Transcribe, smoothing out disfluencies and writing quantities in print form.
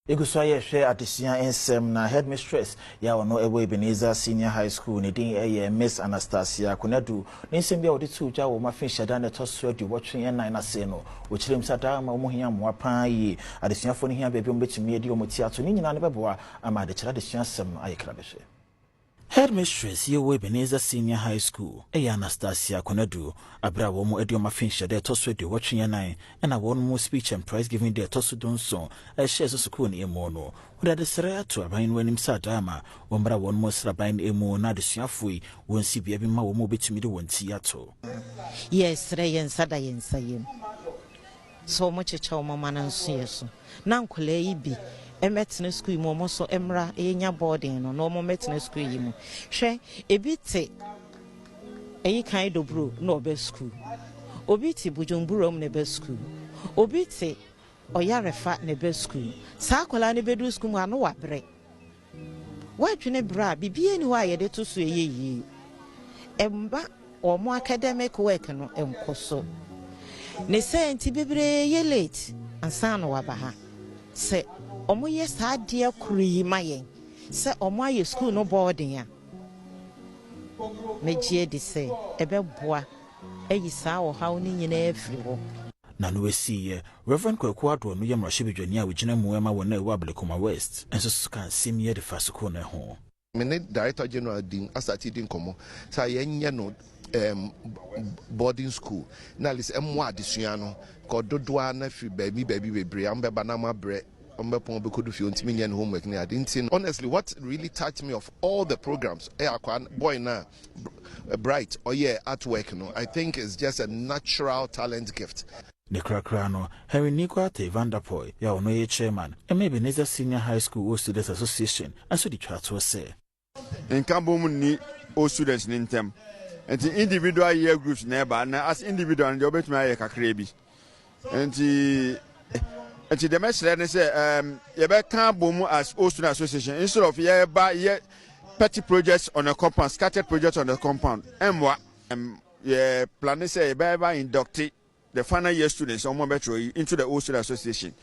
Eguswaye share Adisia ensem na headmistress ya ono ewe Ebenezer Senior High School ni din Miss Anastasia Kunadu ni nsem bia odi tu ja wo mafin hyada na toso di watwe en na se no wo kirem sada ma wo hia mo apan yi adesiafo ni hia bia bi mo betimi edi o mutiato ni nyina ne beboa ama adekira adesua sem ayekra behwe. Headmistress yewe Ebenezer Senior High School Anastasia Kunadu abra wo mo edioma finche de toso de watwe nan na wo mo speech and prize giving de toso don so share so school ni emo no wo de sere ato aban wanim sadama wo mbra wo mo sraban emo na adesuafo yi won si bia bi ma wo mo betimi de wonti ato. Yes re yen sada yen sayem so mo checha wo mama na nso yeso na nkole yi bi emetne school mo so emra enya boarding no mo metne school yi mu hwe ebite eyi kan dobro no be school obiti bujumburo mu ne be school obiti oyarefa ne be school sakola ne bedu school mu anu wabre wadwene bra bibie ni wa yede to so eyeyi emba omo academic work no enkoso ne senti bebre ye late ansa no wabaha se omo yes adie kuri mayen se omo aye school no boarding ya megie de se ebeboa eyi saa wo hawo ni nyina afiri ho na no wesiye Reverend Kwakuado no yemra shebedwani a wogina mu ema wona ewa Blekoma West enso suka simie de fasoko na ho me director general din asati din komo sa yenye no boarding school na lis emo adesua no ko dodoa na fi baby bebre ambeba na mabre homework. Honestly, what really touched me of all the programs, boy now, bright or at work, I think it's just a natural talent gift. The Crakrano, Harry Nikwate Vanderpoy, ya ono ye chairman, and maybe Ebenezer Senior High School All Students Association, and so the chart was say. In Cambomu ni all students in them, and the individual year groups never, and as individual and the obet my kakrebi. And the message say, you can't boom as all student association instead of petty projects on a compound, scattered projects on the compound. And what planning say, you inducted the final year students on Metro into the all student association.